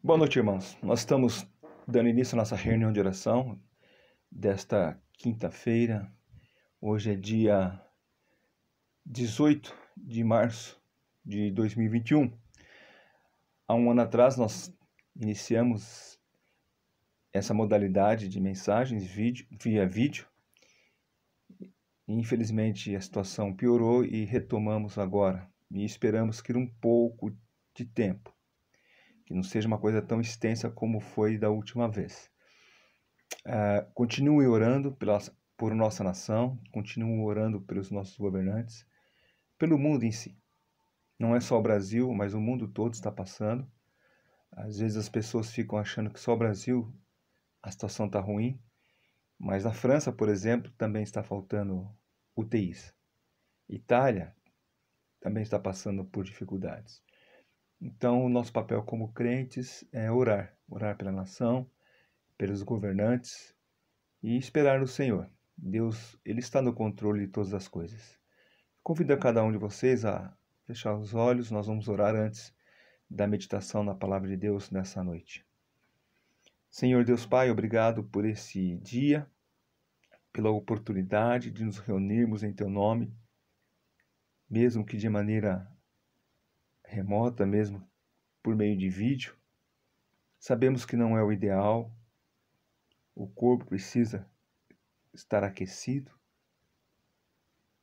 Boa noite, irmãos. Nós estamos dando início à nossa reunião de oração desta quinta-feira. Hoje é dia 18 de março de 2021. Há um ano atrás nós iniciamos essa modalidade de mensagens via vídeo. Infelizmente a situação piorou e retomamos agora. E esperamos que um pouco de tempo, que não seja uma coisa tão extensa como foi da última vez. Continue orando por nossa nação, continue orando pelos nossos governantes, pelo mundo em si. Não é só o Brasil, mas o mundo todo está passando. Às vezes as pessoas ficam achando que só o Brasil a situação está ruim, mas na França, por exemplo, também está faltando UTIs. Itália também está passando por dificuldades. Então, o nosso papel como crentes é orar pela nação, pelos governantes, e esperar no Senhor. Deus, Ele está no controle de todas as coisas. Convido a cada um de vocês a fechar os olhos. Nós vamos orar antes da meditação na Palavra de Deus nessa noite. Senhor Deus Pai, obrigado por esse dia, pela oportunidade de nos reunirmos em Teu nome, mesmo que de maneira remota, mesmo por meio de vídeo. Sabemos que não é o ideal, o corpo precisa estar aquecido,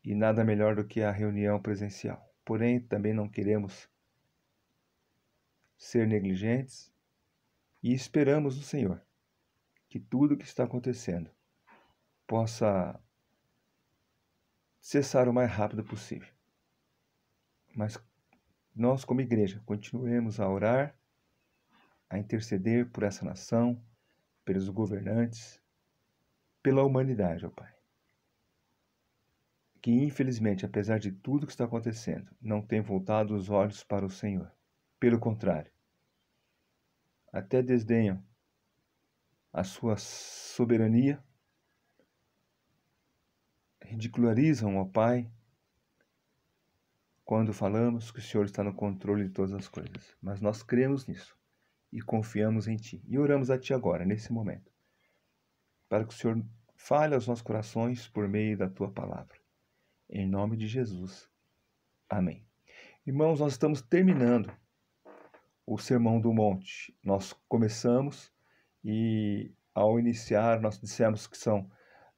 e nada melhor do que a reunião presencial. Porém, também não queremos ser negligentes e esperamos no Senhor que tudo o que está acontecendo possa cessar o mais rápido possível. Mas nós, como igreja, continuemos a orar, a interceder por essa nação, pelos governantes, pela humanidade, ó Pai. Que, infelizmente, apesar de tudo que está acontecendo, não tem voltado os olhos para o Senhor. Pelo contrário, até desdenham a sua soberania, ridicularizam, ó Pai, quando falamos que o Senhor está no controle de todas as coisas. Mas nós cremos nisso e confiamos em Ti. E oramos a Ti agora, nesse momento, para que o Senhor fale aos nossos corações por meio da Tua palavra. Em nome de Jesus. Amém. Irmãos, nós estamos terminando o Sermão do Monte. Nós começamos e, ao iniciar, nós dissemos que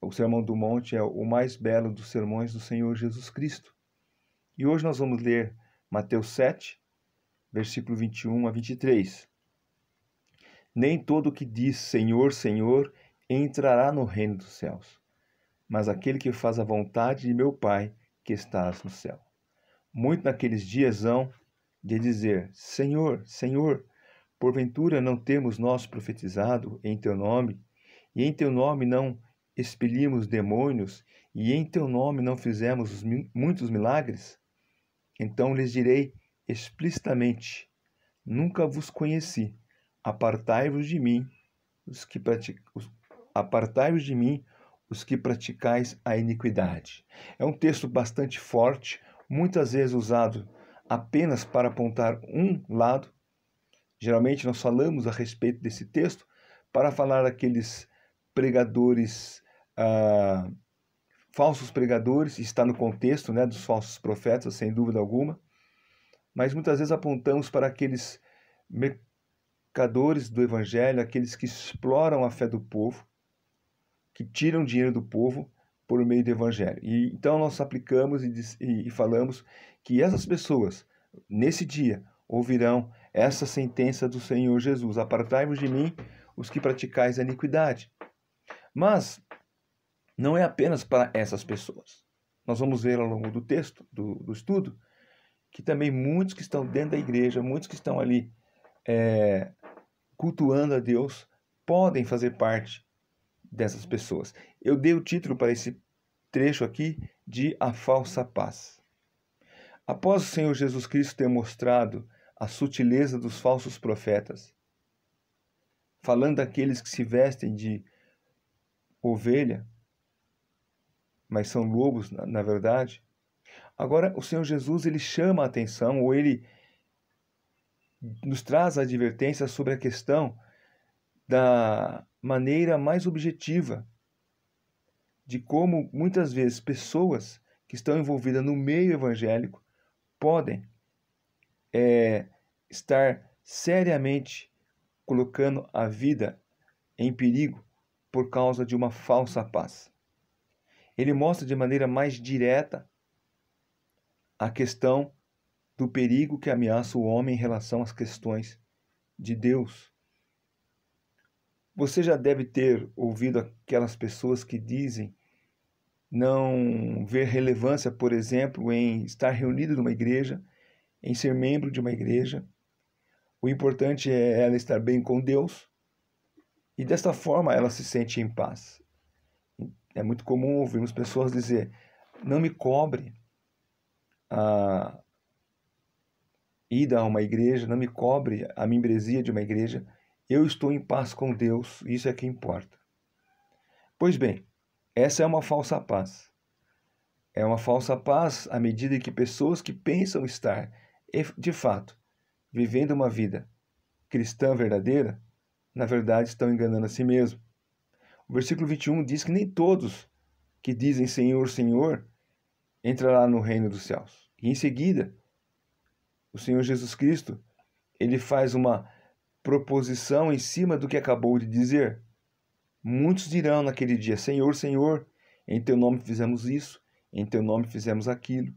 o Sermão do Monte é o mais belo dos sermões do Senhor Jesus Cristo. E hoje nós vamos ler Mateus 7, versículo 21 a 23. Nem todo o que diz Senhor, Senhor, entrará no reino dos céus, mas aquele que faz a vontade de meu Pai que estás no céu. Muito naqueles dias hão de dizer, Senhor, Senhor, porventura não temos nós profetizado em Teu nome, e em Teu nome não expelimos demônios, e em Teu nome não fizemos muitos milagres? Então lhes direi explicitamente, nunca vos conheci, apartai-vos de mim, apartai-vos de mim, os que praticais a iniquidade. É um texto bastante forte, muitas vezes usado apenas para apontar um lado. Geralmente nós falamos a respeito desse texto para falar daqueles pregadores, falsos pregadores, está no contexto, né, dos falsos profetas, sem dúvida alguma, mas muitas vezes apontamos para aqueles mercadores do evangelho, aqueles que exploram a fé do povo, que tiram dinheiro do povo por meio do evangelho. E então nós aplicamos e falamos que essas pessoas, nesse dia, ouvirão essa sentença do Senhor Jesus: apartai-vos de mim, os que praticais a iniquidade. Mas não é apenas para essas pessoas. Nós vamos ver ao longo do texto, do estudo, que também muitos que estão dentro da igreja, muitos que estão ali cultuando a Deus, podem fazer parte dessas pessoas. Eu dei o título para esse trecho aqui de A Falsa Paz. Após o Senhor Jesus Cristo ter mostrado a sutileza dos falsos profetas, falando daqueles que se vestem de ovelha, mas são lobos, na verdade, agora o Senhor Jesus ele chama a atenção, ou ele nos traz a advertência sobre a questão da maneira mais objetiva de como muitas vezes pessoas que estão envolvidas no meio evangélico podem estar seriamente colocando a vida em perigo por causa de uma falsa paz. Ele mostra de maneira mais direta a questão do perigo que ameaça o homem em relação às questões de Deus. Você já deve ter ouvido aquelas pessoas que dizem não ver relevância, por exemplo, em estar reunido numa igreja, em ser membro de uma igreja. O importante é ela estar bem com Deus e desta forma ela se sente em paz. É muito comum ouvirmos pessoas dizer: não me cobre a ida a uma igreja, não me cobre a membresia de uma igreja, eu estou em paz com Deus, isso é que importa. Pois bem, essa é uma falsa paz. É uma falsa paz à medida que pessoas que pensam estar, de fato, vivendo uma vida cristã verdadeira, na verdade estão enganando a si mesmos. O versículo 21 diz que nem todos que dizem Senhor, Senhor, entrará no reino dos céus. E em seguida, o Senhor Jesus Cristo, ele faz uma proposição em cima do que acabou de dizer. Muitos dirão naquele dia: Senhor, Senhor, em teu nome fizemos isso, em teu nome fizemos aquilo.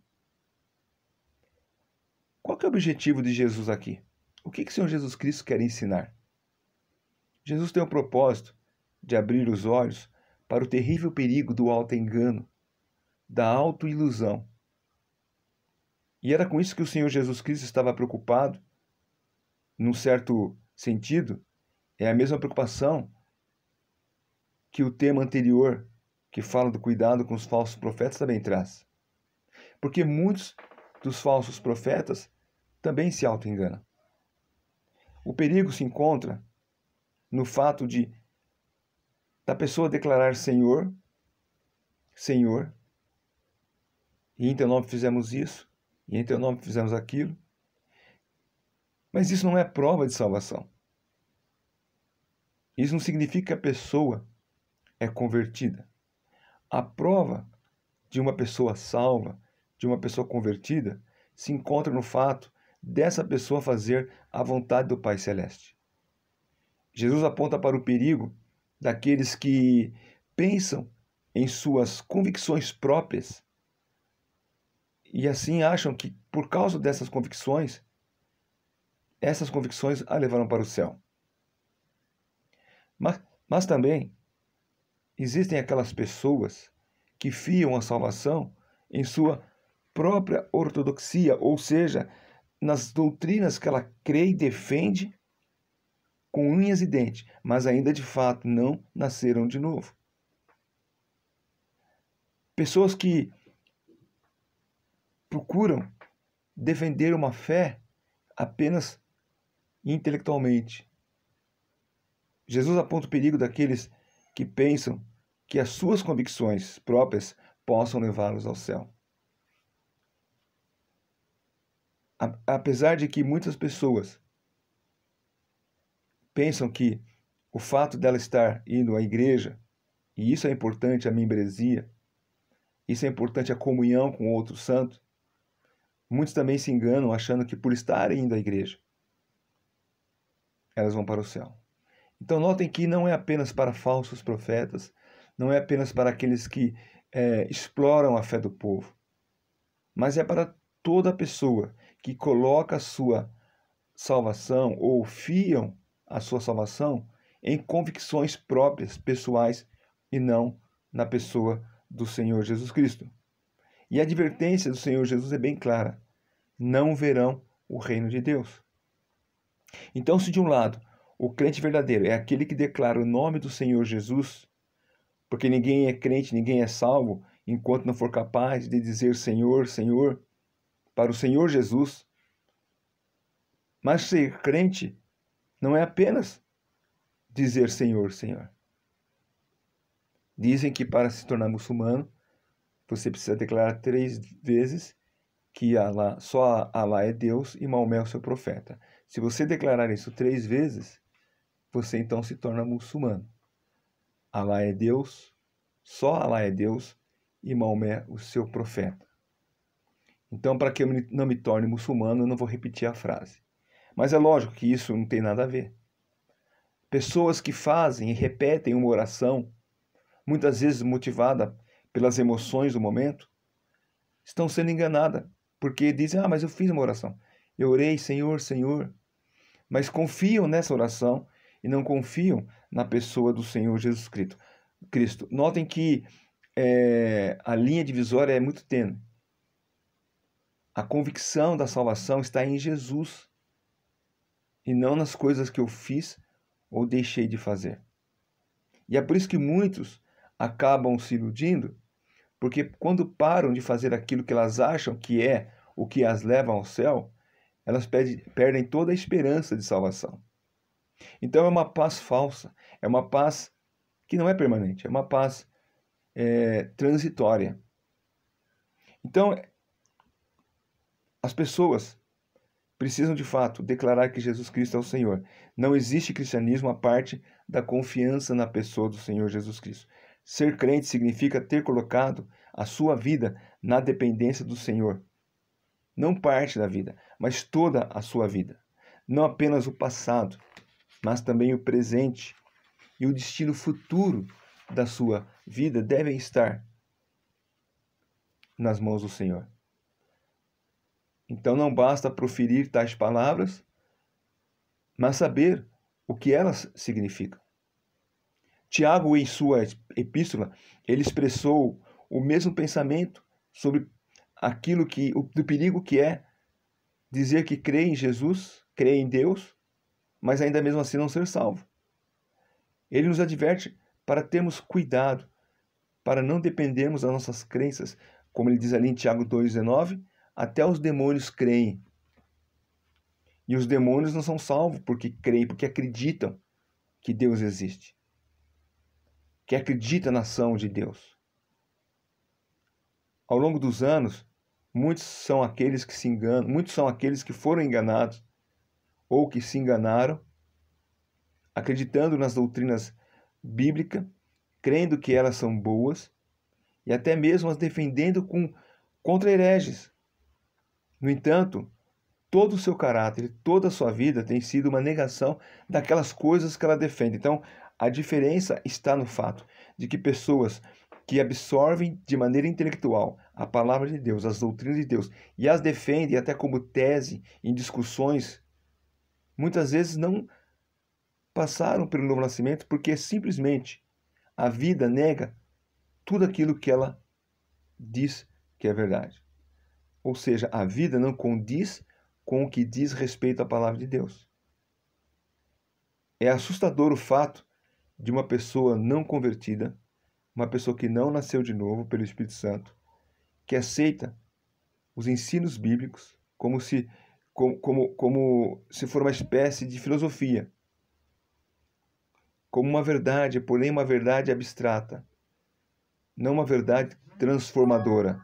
Qual que é o objetivo de Jesus aqui? O que o Senhor Jesus Cristo quer ensinar? Jesus tem o propósito de abrir os olhos para o terrível perigo do auto-engano, da autoilusão. E era com isso que o Senhor Jesus Cristo estava preocupado. Num certo sentido, é a mesma preocupação que o tema anterior, que fala do cuidado com os falsos profetas, também traz. Porque muitos dos falsos profetas também se auto-enganam. O perigo se encontra no fato da pessoa declarar Senhor, Senhor, e em teu nome fizemos isso, e em teu nome fizemos aquilo. Mas isso não é prova de salvação. Isso não significa que a pessoa é convertida. A prova de uma pessoa salva, de uma pessoa convertida, se encontra no fato dessa pessoa fazer a vontade do Pai Celeste. Jesus aponta para o perigo daqueles que pensam em suas convicções próprias e assim acham que, por causa dessas convicções, essas convicções a levaram para o céu. Mas também existem aquelas pessoas que fiam a salvação em sua própria ortodoxia, ou seja, nas doutrinas que ela crê e defende com unhas e dentes, mas ainda de fato não nasceram de novo. Pessoas que procuram defender uma fé apenas intelectualmente. Jesus aponta o perigo daqueles que pensam que as suas convicções próprias possam levá-los ao céu. Apesar de que muitas pessoas pensam que o fato dela estar indo à igreja, e isso é importante, a membresia, isso é importante, a comunhão com outros santos, muitos também se enganam achando que por estarem indo à igreja, elas vão para o céu. Então notem que não é apenas para falsos profetas, não é apenas para aqueles que exploram a fé do povo, mas é para toda pessoa que coloca a sua salvação ou fiam a sua salvação em convicções próprias, pessoais, e não na pessoa do Senhor Jesus Cristo. E a advertência do Senhor Jesus é bem clara: não verão o reino de Deus. Então, se de um lado o crente verdadeiro é aquele que declara o nome do Senhor Jesus, porque ninguém é crente, ninguém é salvo, enquanto não for capaz de dizer Senhor, Senhor, para o Senhor Jesus. Mas ser crente não é apenas dizer Senhor, Senhor. Dizem que para se tornar muçulmano, você precisa declarar 3 vezes que Allah, só Allah é Deus e Maomé é o seu profeta. Se você declarar isso 3 vezes, você então se torna muçulmano. Alá é Deus, só Alá é Deus e Maomé o seu profeta. Então, para que eu não me torne muçulmano, eu não vou repetir a frase. Mas é lógico que isso não tem nada a ver. Pessoas que fazem e repetem uma oração, muitas vezes motivada pelas emoções do momento, estão sendo enganadas, porque dizem, mas eu fiz uma oração. Eu orei, Senhor, Senhor. Mas confiam nessa oração e não confiam na pessoa do Senhor Jesus Cristo. Notem que a linha divisória é muito tênue. A convicção da salvação está em Jesus e não nas coisas que eu fiz ou deixei de fazer. E é por isso que muitos acabam se iludindo, porque quando param de fazer aquilo que elas acham que é o que as leva ao céu, elas perdem toda a esperança de salvação. Então é uma paz falsa, é uma paz que não é permanente, é uma paz transitória. Então, as pessoas precisam de fato declarar que Jesus Cristo é o Senhor. Não existe cristianismo à parte da confiança na pessoa do Senhor Jesus Cristo. Ser crente significa ter colocado a sua vida na dependência do Senhor. Não parte da vida, mas toda a sua vida. Não apenas o passado, mas também o presente e o destino futuro da sua vida devem estar nas mãos do Senhor. Então não basta proferir tais palavras, mas saber o que elas significam. Tiago, em sua epístola, ele expressou o mesmo pensamento sobre do perigo que é dizer que crê em Jesus, crê em Deus, mas ainda mesmo assim não ser salvo. Ele nos adverte para termos cuidado, para não dependermos das nossas crenças, como ele diz ali em Tiago 2,19, até os demônios creem. E os demônios não são salvos porque creem, porque acreditam que Deus existe, que acreditam na ação de Deus. Ao longo dos anos, muitos são aqueles que se enganam, muitos são aqueles que foram enganados ou que se enganaram, acreditando nas doutrinas bíblicas, crendo que elas são boas e até mesmo as defendendo contra hereges. No entanto, todo o seu caráter, toda a sua vida tem sido uma negação daquelas coisas que ela defende. Então, a diferença está no fato de que pessoas que absorvem de maneira intelectual a palavra de Deus, as doutrinas de Deus, e as defendem até como tese em discussões, muitas vezes não passaram pelo novo nascimento porque simplesmente a vida nega tudo aquilo que ela diz que é verdade. Ou seja, a vida não condiz com o que diz respeito à palavra de Deus. É assustador o fato de uma pessoa não convertida, uma pessoa que não nasceu de novo pelo Espírito Santo, que aceita os ensinos bíblicos como se for uma espécie de filosofia, como uma verdade, porém uma verdade abstrata, não uma verdade transformadora.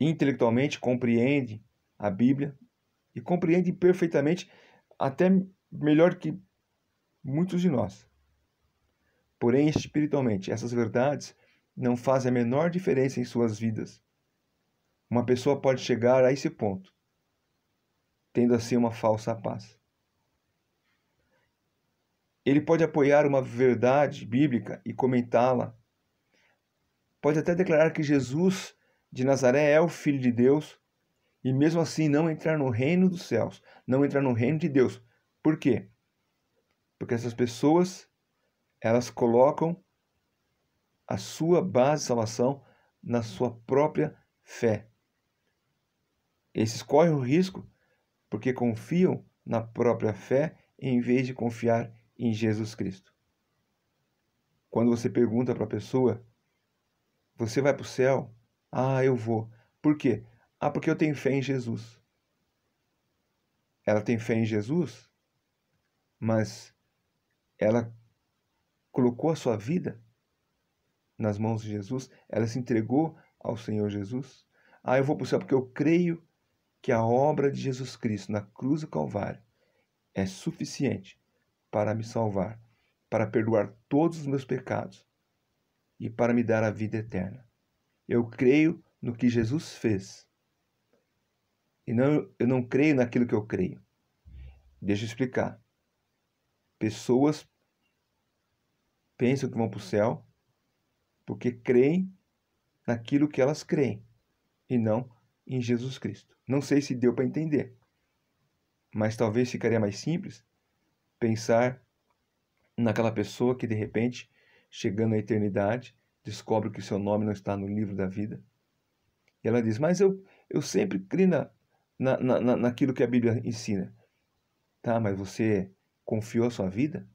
Intelectualmente compreende a Bíblia e compreende perfeitamente, até melhor que muitos de nós. Porém, espiritualmente, essas verdades não fazem a menor diferença em suas vidas. Uma pessoa pode chegar a esse ponto, tendo assim uma falsa paz. Ele pode apoiar uma verdade bíblica e comentá-la. Pode até declarar que Jesus de Nazaré é o Filho de Deus e mesmo assim não entrar no reino dos céus, não entrar no reino de Deus. Por quê? Porque essas pessoas, elas colocam a sua base de salvação na sua própria fé. Esses correm o risco porque confiam na própria fé em vez de confiar em Jesus Cristo. Quando você pergunta para a pessoa, você vai para o céu? Ah, eu vou. Por quê? Ah, porque eu tenho fé em Jesus. Ela tem fé em Jesus, mas ela colocou a sua vida nas mãos de Jesus, ela se entregou ao Senhor Jesus. Ah, eu vou para o céu porque eu creio que a obra de Jesus Cristo na cruz do Calvário é suficiente para me salvar, para perdoar todos os meus pecados e para me dar a vida eterna. Eu creio no que Jesus fez. E eu não creio naquilo que eu creio. Deixa eu explicar. Pessoas pensam que vão para o céu porque creem naquilo que elas creem e não em Jesus Cristo. Não sei se deu para entender, mas talvez ficaria mais simples pensar naquela pessoa que de repente, chegando à eternidade, descobre que seu nome não está no livro da vida. E ela diz, mas eu sempre criei naquilo que a Bíblia ensina. Tá, mas você confiou a sua vida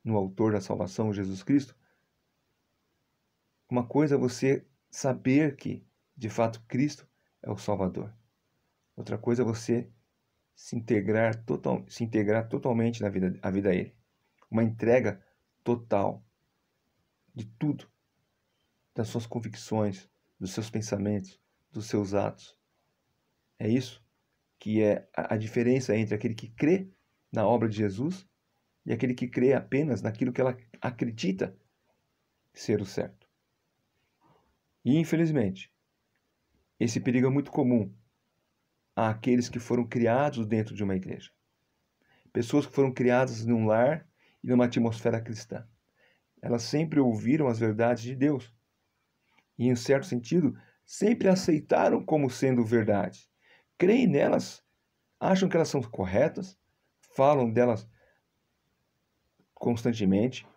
no autor da salvação, Jesus Cristo? Uma coisa é você saber que, de fato, Cristo é o Salvador. Outra coisa é você se integrar totalmente à vida a Ele. Uma entrega total de tudo, das suas convicções, dos seus pensamentos, dos seus atos. É isso que é a diferença entre aquele que crê na obra de Jesus e aquele que crê apenas naquilo que ela acredita ser o certo. E, infelizmente, esse perigo é muito comum àqueles que foram criados dentro de uma igreja. Pessoas que foram criadas num lar e numa atmosfera cristã. Elas sempre ouviram as verdades de Deus. E, em certo sentido, sempre aceitaram como sendo verdade. Creem nelas, acham que elas são corretas, falam delas constantemente,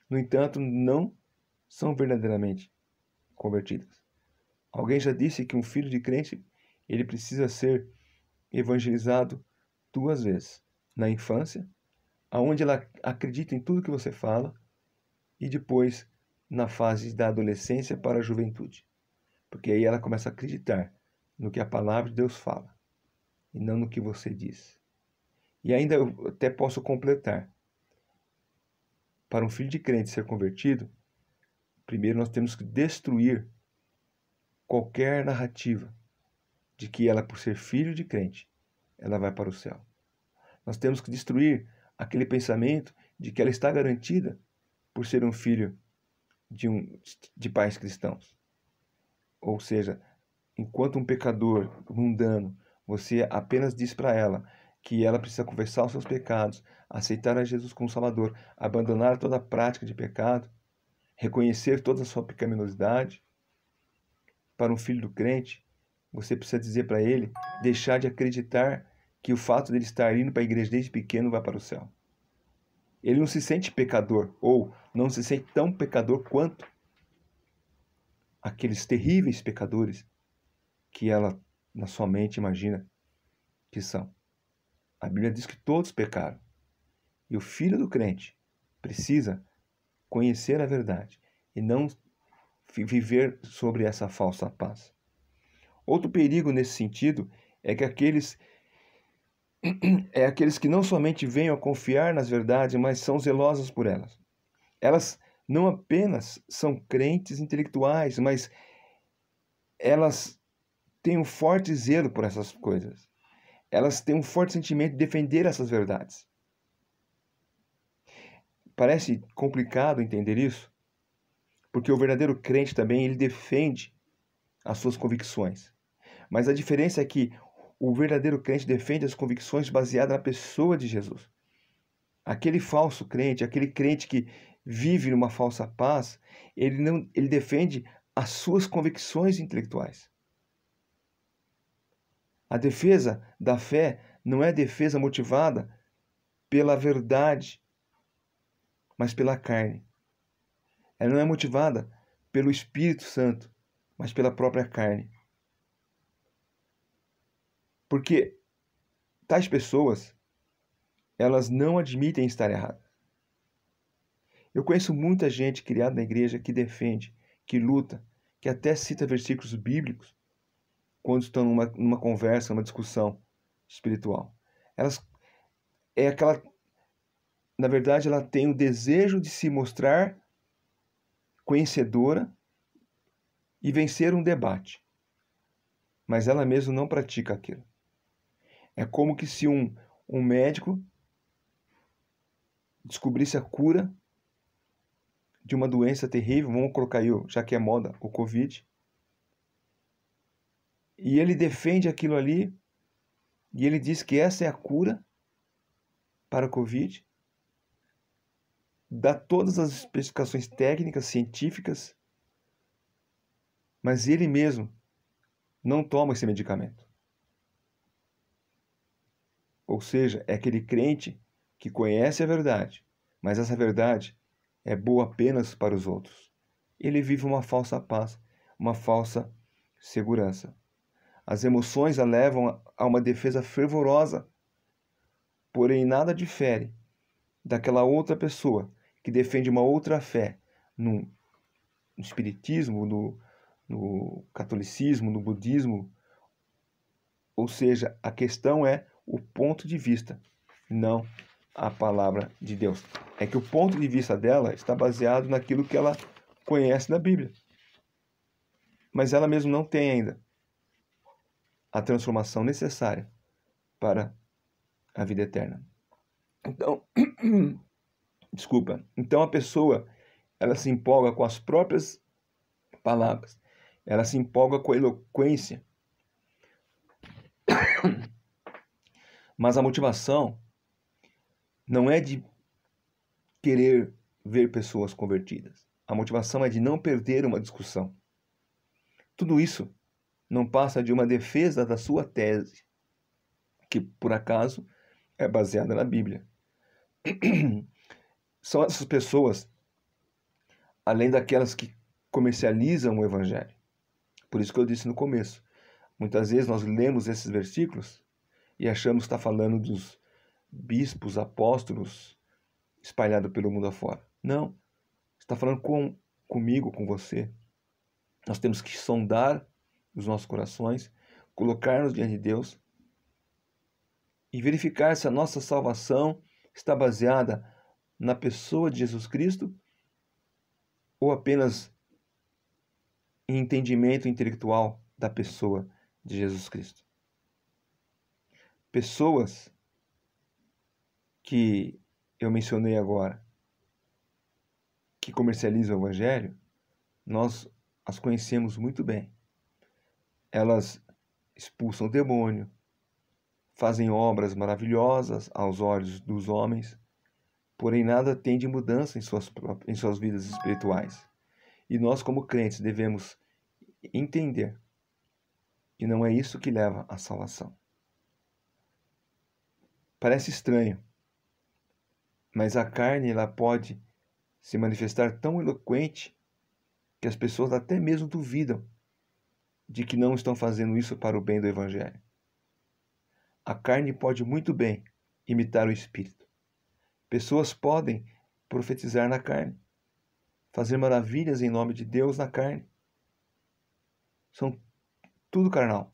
no entanto, não são verdadeiramente convertidas. Alguém já disse que um filho de crente, ele precisa ser evangelizado 2 vezes. Na infância, aonde ela acredita em tudo que você fala, e depois na fase da adolescência para a juventude. Porque aí ela começa a acreditar no que a palavra de Deus fala, e não no que você diz. E ainda eu até posso completar. Para um filho de crente ser convertido, primeiro nós temos que destruir qualquer narrativa de que ela, por ser filho de crente, ela vai para o céu. Nós temos que destruir aquele pensamento de que ela está garantida por ser um filho de pais cristãos. Ou seja, enquanto um pecador mundano, você apenas diz para ela que ela precisa confessar os seus pecados, aceitar a Jesus como Salvador, abandonar toda a prática de pecado, reconhecer toda a sua pecaminosidade. Para um filho do crente, você precisa dizer para ele deixar de acreditar que o fato de ele estar indo para a igreja desde pequeno vai para o céu. Ele não se sente pecador, ou não se sente tão pecador quanto aqueles terríveis pecadores que ela, na sua mente, imagina que são. A Bíblia diz que todos pecaram. E o filho do crente precisa conhecer a verdade e não viver sobre essa falsa paz. Outro perigo nesse sentido é que aqueles que não somente venham a confiar nas verdades, mas são zelosos por elas. Elas não apenas são crentes intelectuais, mas elas têm um forte zelo por essas coisas. Elas têm um forte sentimento de defender essas verdades. Parece complicado entender isso, porque o verdadeiro crente também, ele defende as suas convicções. Mas a diferença é que o verdadeiro crente defende as convicções baseadas na pessoa de Jesus. Aquele falso crente, aquele crente que vive numa falsa paz, ele defende as suas convicções intelectuais. A defesa da fé não é defesa motivada pela verdade, mas pela carne. Ela não é motivada pelo Espírito Santo, mas pela própria carne. Porque tais pessoas, elas não admitem estar erradas. Eu conheço muita gente criada na igreja que defende, que luta, que até cita versículos bíblicos quando estão numa conversa, numa discussão espiritual. Na verdade, ela tem o desejo de se mostrar conhecedora e vencer um debate. Mas ela mesma não pratica aquilo. É como que se um médico descobrisse a cura de uma doença terrível, vamos colocar aí, já que é moda, o Covid, e ele defende aquilo ali, e ele diz que essa é a cura para o Covid, dá todas as especificações técnicas, científicas, mas ele mesmo não toma esse medicamento. Ou seja, é aquele crente que conhece a verdade, mas essa verdade é boa apenas para os outros. Ele vive uma falsa paz, uma falsa segurança. As emoções a levam a uma defesa fervorosa, porém nada difere daquela outra pessoa que defende uma outra fé no espiritismo, no catolicismo, no budismo. Ou seja, a questão é o ponto de vista, não a palavra de Deus. É que o ponto de vista dela está baseado naquilo que ela conhece da Bíblia. Mas ela mesmo não tem ainda a transformação necessária para a vida eterna. Então, desculpa. Então a pessoa, ela se empolga com as próprias palavras. Ela se empolga com a eloquência. Mas a motivação não é de querer ver pessoas convertidas. A motivação é de não perder uma discussão. Tudo isso não passa de uma defesa da sua tese, que por acaso é baseada na Bíblia. São essas pessoas, além daquelas que comercializam o Evangelho. Por isso que eu disse no começo. Muitas vezes nós lemos esses versículos e achamos que está falando dos bispos, apóstolos espalhados pelo mundo afora. Não. Está falando comigo, com você. Nós temos que sondar os nossos corações, colocar-nos diante de Deus e verificar se a nossa salvação está baseada na pessoa de Jesus Cristo ou apenas em entendimento intelectual da pessoa de Jesus Cristo. Pessoas que eu mencionei agora, que comercializam o Evangelho, nós as conhecemos muito bem. Elas expulsam o demônio, fazem obras maravilhosas aos olhos dos homens, porém nada tem de mudança em suas vidas espirituais. E nós, como crentes, devemos entender que não é isso que leva à salvação. Parece estranho, mas a carne ela pode se manifestar tão eloquente que as pessoas até mesmo duvidam de que não estão fazendo isso para o bem do Evangelho. A carne pode muito bem imitar o Espírito. Pessoas podem profetizar na carne, fazer maravilhas em nome de Deus na carne. São tudo carnal.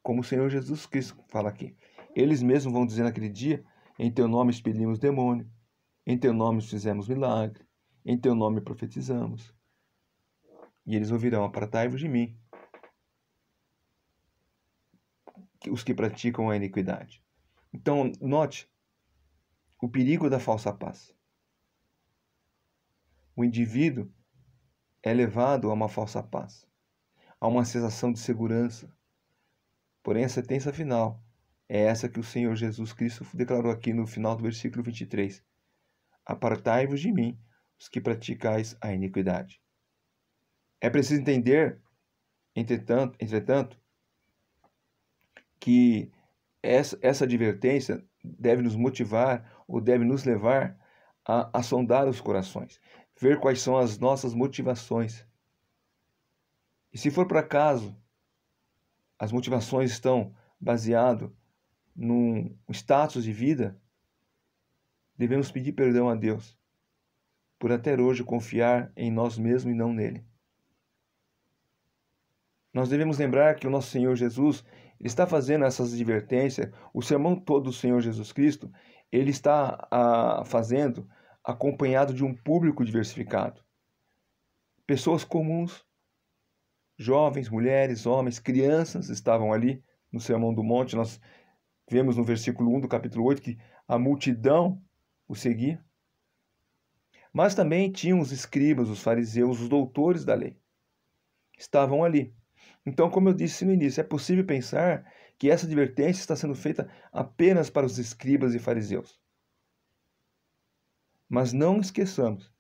Como o Senhor Jesus Cristo fala aqui. Eles mesmos vão dizer naquele dia: em teu nome expelimos demônio, em teu nome fizemos milagre, em teu nome profetizamos. E eles ouvirão: apartai-vos de mim, os que praticam a iniquidade. Então, note o perigo da falsa paz. O indivíduo é levado a uma falsa paz, a uma sensação de segurança. Porém, a sentença final é essa que o Senhor Jesus Cristo declarou aqui no final do versículo 23. Apartai-vos de mim, os que praticais a iniquidade. É preciso entender, entretanto, que essa advertência deve nos motivar ou deve nos levar a sondar os corações, ver quais são as nossas motivações. E se for por acaso as motivações estão baseadas num status de vida, devemos pedir perdão a Deus por até hoje confiar em nós mesmos e não nele. Nós devemos lembrar que o nosso Senhor Jesus ele está fazendo essas advertências, o sermão todo do Senhor Jesus Cristo, ele está fazendo acompanhado de um público diversificado. Pessoas comuns, jovens, mulheres, homens, crianças estavam ali no Sermão do Monte. Nós Vemos no versículo 1 do capítulo 8 que a multidão o seguia. Mas também tinham os escribas, os fariseus, os doutores da lei. Estavam ali. Então, como eu disse no início, é possível pensar que essa advertência está sendo feita apenas para os escribas e fariseus. Mas não esqueçamos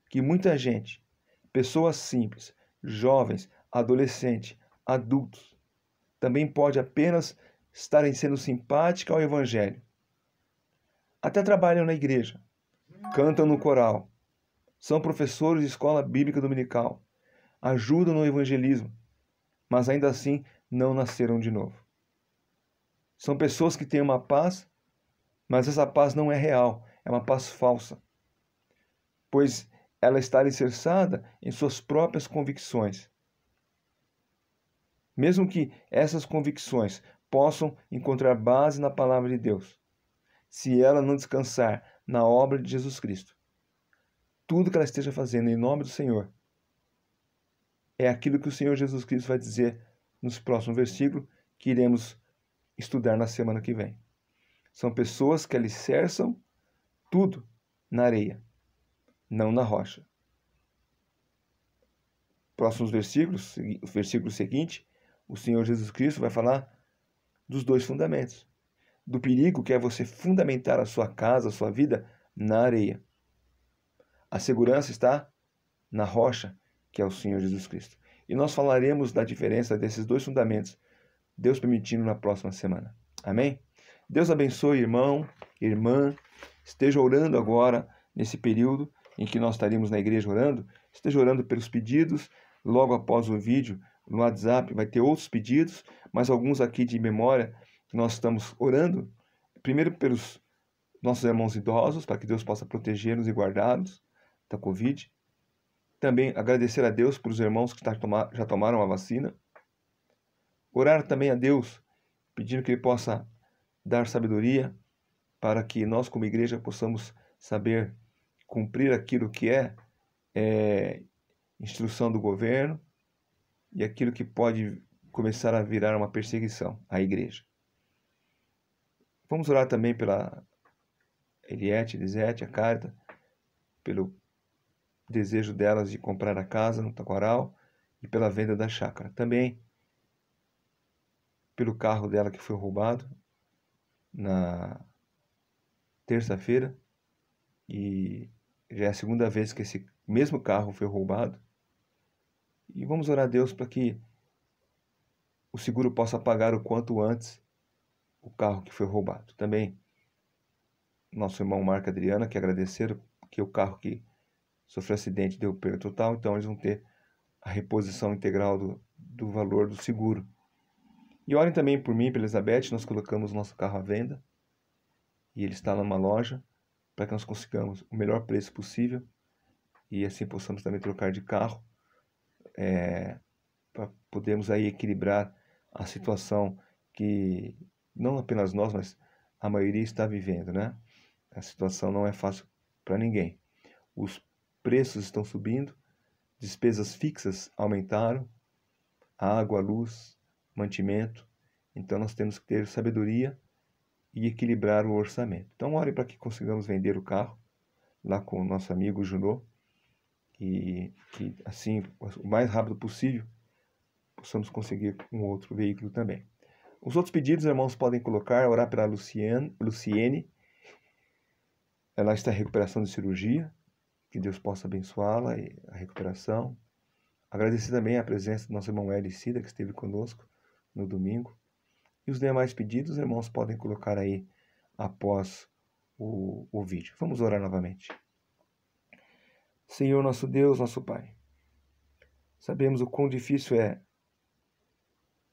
que muita gente, pessoas simples, jovens, adolescentes, adultos, também pode apenas estarem sendo simpática ao Evangelho. Até trabalham na igreja, cantam no coral, são professores de escola bíblica dominical, ajudam no evangelismo, mas ainda assim não nasceram de novo. São pessoas que têm uma paz, mas essa paz não é real, é uma paz falsa, pois ela está alicerçada em suas próprias convicções. Mesmo que essas convicções possam encontrar base na palavra de Deus, se ela não descansar na obra de Jesus Cristo, tudo que ela esteja fazendo em nome do Senhor é aquilo que o Senhor Jesus Cristo vai dizer nos próximos versículos que iremos estudar na semana que vem. São pessoas que alicerçam tudo na areia, não na rocha. Próximos versículos, o versículo seguinte, o Senhor Jesus Cristo vai falar dos dois fundamentos. Do perigo que é você fundamentar a sua casa, a sua vida na areia. A segurança está na rocha, que é o Senhor Jesus Cristo. E nós falaremos da diferença desses dois fundamentos, Deus permitindo, na próxima semana. Amém? Deus abençoe, irmão, irmã. Esteja orando agora, nesse período em que nós estaremos na igreja orando. Esteja orando pelos pedidos. Logo após o vídeo, no WhatsApp, vai ter outros pedidos, mas alguns aqui de memória que nós estamos orando. Primeiro pelos nossos irmãos idosos, para que Deus possa protegê-los e guardá-los da Covid. Também agradecer a Deus pelos irmãos que já tomaram a vacina. Orar também a Deus, pedindo que Ele possa dar sabedoria para que nós, como igreja, possamos saber cumprir aquilo que é instrução do governo e aquilo que pode começar a virar uma perseguição à igreja. Vamos orar também pela Elisete, a Carta, pelo desejo delas de comprar a casa no Taquaral e pela venda da chácara. Também pelo carro dela que foi roubado na terça-feira, e já é a segunda vez que esse mesmo carro foi roubado. E vamos orar a Deus para que o seguro possa pagar o quanto antes o carro que foi roubado. Também nosso irmão Marco Adriana, que agradeceram que o carro que sofreu acidente deu perda total, então eles vão ter a reposição integral do valor do seguro. E orem também por mim e pela Elizabeth. Nós colocamos nosso carro à venda e ele está numa loja para que nós consigamos o melhor preço possível e assim possamos também trocar de carro, para podermos aí equilibrar a situação que não apenas nós, mas a maioria está vivendo, né? A situação não é fácil para ninguém. Os preços estão subindo, despesas fixas aumentaram, água, luz, mantimento. Então nós temos que ter sabedoria e equilibrar o orçamento. Então ore para que consigamos vender o carro lá com o nosso amigo Junô e que assim, o mais rápido possível, possamos conseguir um outro veículo também. Os outros pedidos, irmãos, podem colocar, orar pela Luciene. Ela está em recuperação de cirurgia, que Deus possa abençoá-la e a recuperação. Agradecer também a presença do nosso irmão Elicida, que esteve conosco no domingo. E os demais pedidos, irmãos, podem colocar aí após o vídeo. Vamos orar novamente. Senhor, nosso Deus, nosso Pai, sabemos o quão difícil é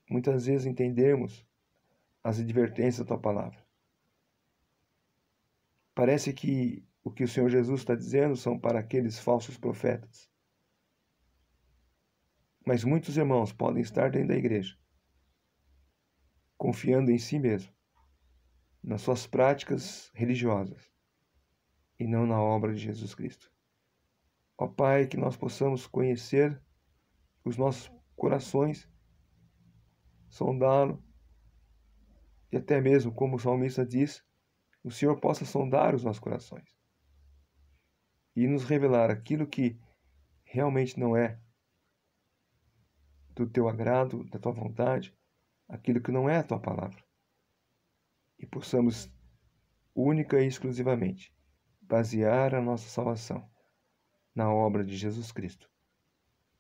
muitas vezes entendermos as advertências da Tua Palavra. Parece que o que o Senhor Jesus está dizendo são para aqueles falsos profetas. Mas muitos irmãos podem estar dentro da igreja, confiando em si mesmo, nas suas práticas religiosas e não na obra de Jesus Cristo. Ó Pai, que nós possamos conhecer os nossos corações, sondá-lo e até mesmo, como o salmista diz, o Senhor possa sondar os nossos corações e nos revelar aquilo que realmente não é do teu agrado, da tua vontade, aquilo que não é a tua palavra. E possamos única e exclusivamente basear a nossa salvação na obra de Jesus Cristo.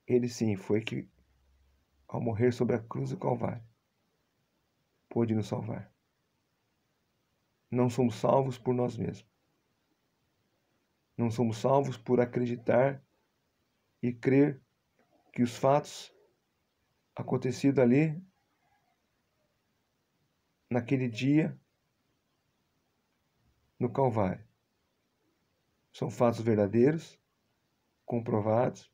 Ele sim foi que, ao morrer sobre a cruz do Calvário, pôde nos salvar. Não somos salvos por nós mesmos. Não somos salvos por acreditar e crer que os fatos acontecidos ali, naquele dia, no Calvário, são fatos verdadeiros, comprovados,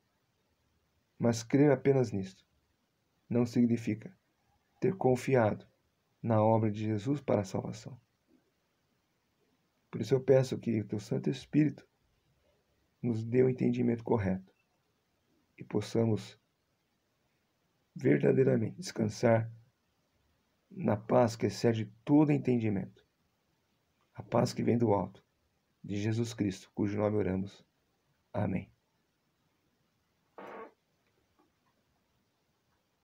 mas crer apenas nisto não significa ter confiado na obra de Jesus para a salvação. Por isso eu peço que o teu Santo Espírito nos dê o entendimento correto e possamos verdadeiramente descansar na paz que excede todo entendimento, a paz que vem do alto, de Jesus Cristo, cujo nome oramos. Amém.